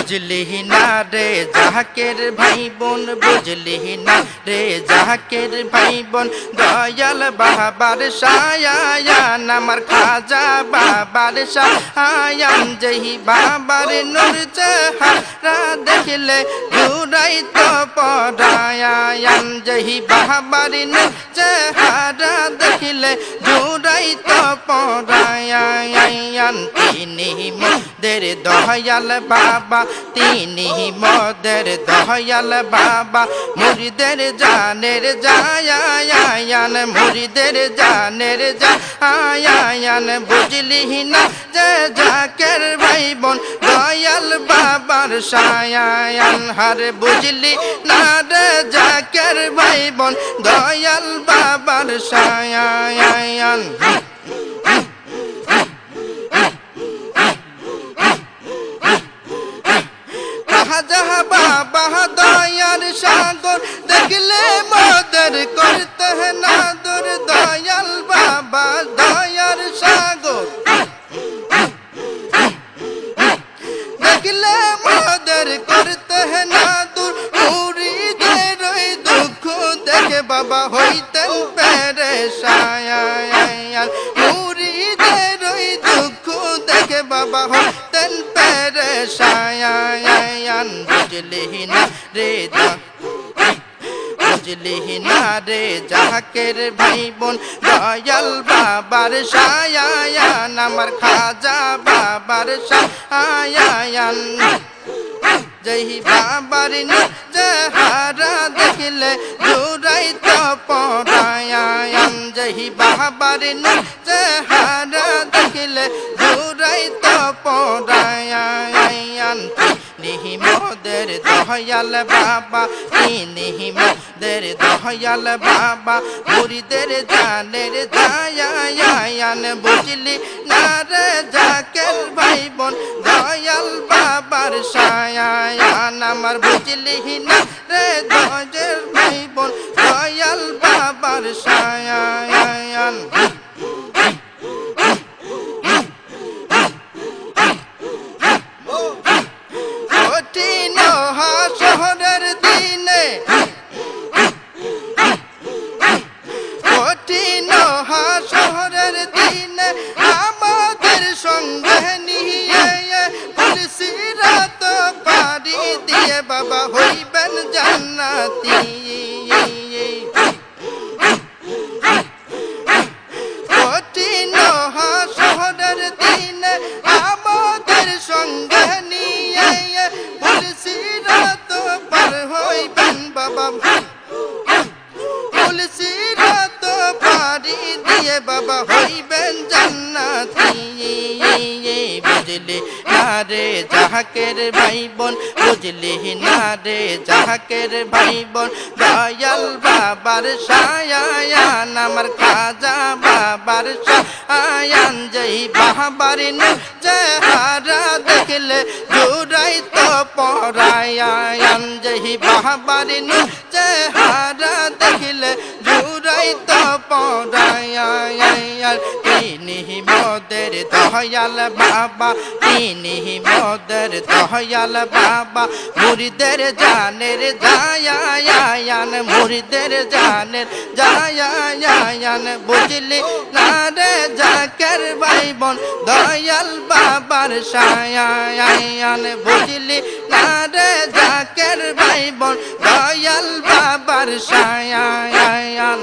বুঝলি না রে জাকের ভাই বোন, বুঝলি না রে জাকের ভাই বোন, দয়াল বাবার শায়ান আমার খাজা বাবার শায়ান, যেই বাবার নূর চেহারা দেখলে জুড়াই তো পরায়ান, যেই বাবার নূর চেহারা দেখলে জুড়াই তো পরায়ান। তিনি মোদের দয়াল বাবা, তিনি মোদের দয়াল বাবা, মুরিদের জানের জায়ান, মুরিদের জানের জায়ান। বুঝলি না যে জাকের ভাই বোন, দয়াল বাবার শায়ান, হার বুঝলি না রে জাকের ভাই বোন, দয়াল বাবার শায়ান। যাহা বাবা দয়ার সাগর দেখলে মদর করতে না দূর, দয়াল বাবা দয়ার সাগর দেখলে মদর করতে না দূর, মুরিদের ওই দুঃখ দেখে বাবা হইতেন পেরেশান, মুরিদের ওই দুঃখ দেখে বাবা হইতেন পেরেশান। বুঝলি না রে বুঝলি না রে জাকের ভাই বোন, দয়াল বাবার শায়ান আমার খাজা বাবার শায়ান, যেই বাবার চেহারা দেখলে জুড়াই তো পরায়ান, যেই বাবার চেহারা দেখলে জুড়াই তো পরায়ান। তিনি মোদের দয়াল বাবা, তিনি মোদের দয়াল বাবা, মুরিদের জানের জায়ান। বুঝলি না রে জাকের ভাই বোন, দয়াল বাবার শায়ান আমার, বুঝলি না রে জাকের ভাই বোন, দয়াল বাবার শায়ান। কঠিন হাসরের দিনে, কঠিন হাসরের দিনে আমাদের সঙ্গে নিয়ে সিরাত পাড়ি দিয়ে বাবা হইবেন জান্নাতি। কঠিন হাসরের দিনে আমাদের সঙ্গে নিয়ে সিরাত পার হইবেন বাবা, সিরাত পাড়ি দিয়ে বাবা হইবেন জান্নাতি। বুঝলি না রে জাকের ভাই বোন, বুঝলি না রে জাকের ভাই বোন, দয়াল বাবার শায়ান আমার খাজা বাবার শায়ান, যেই বাবার চেহারা দেখলে জুড়াই তো পরায়ান, যেই বাবার চেহারা দেখলে জুড়াই তো পরায়ান। তিনি মোদের দয়াল বাবা, তিনি মোদের দয়াল বাবা, মুরিদের জানের জায়ান, মুরিদের জানের জায়ান। বুঝলি না রে জাকের ভাই বোন, দয়াল বাবার শায়ান, বুঝলি না রে জাকের ভাই বোন, দয়াল বাবার শায়ান।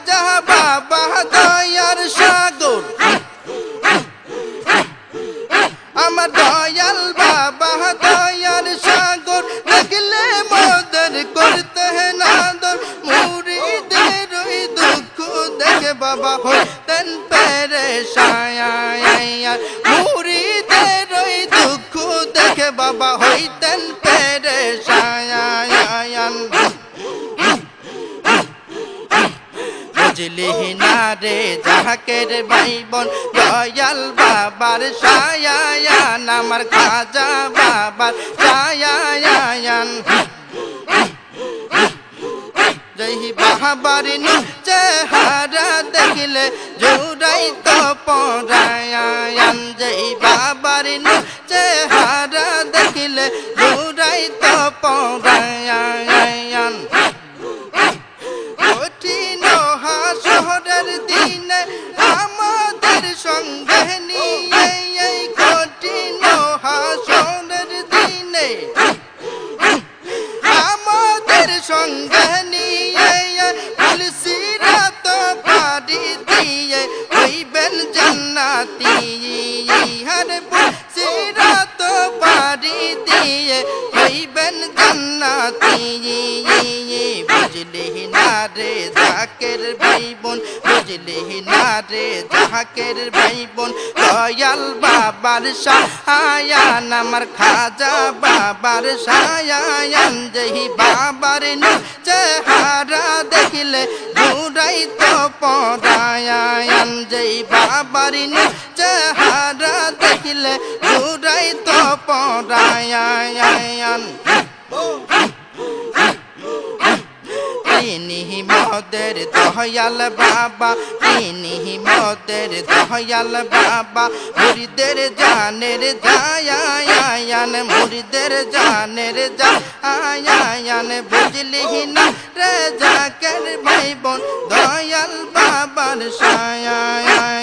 যাহা বাবা দয়ার সাগর আমার, দয়াল বাবা দয়ার সাগর দেখলে মদর করতে না দর, মুরিদের ওই দুঃখ দেখে বাবা হইতেন পেরেশান, মুরিদের ওই দুঃখ দেখে বাবা হইতেন পেরেশান। বুঝলি না রে জাকের ভাই বোন, দয়াল বাবার শায়ান আমার খাজা বাবার শায়ান, যেই বাবার চেহারা দেখলে জুড়াই তো পরায়ান যেই বাবার চেহারা দেখিলে জুড়াই তো পরায়ান কঠিন হাসরের দিনে আমাদের সঙ্গে নিয়ে এই কঠিন হাসরের দিনে আমাদের সঙ্গে নিয়ে পুলিশিরাত পাড়ি দিয়ে হইবেন জান্নাতি হর পুলিশিরাত পাড়ি দিয়ে হইবেন জান্নাতি বুঝলি না রে জাকের ভাই বোন বুঝলি না রে জাকের ভাই বোন দয়াল বাবার সায়ান আমার খাজা বাবার সায়ান যেই বাবার চেহারা দেখিলে জুড়াই তো পরায়ান যেই বাবার চেহারা দেখিলে জুড়াই তো পরায়ান তিনি মোদের দয়াল বাবা তিনি মোদের দয়াল বাবা মুরিদের জানের জায়ান মুরিদের জানের জায়ান বুঝলি না রে জাকের ভাই বোন দয়াল বাবার সায়ান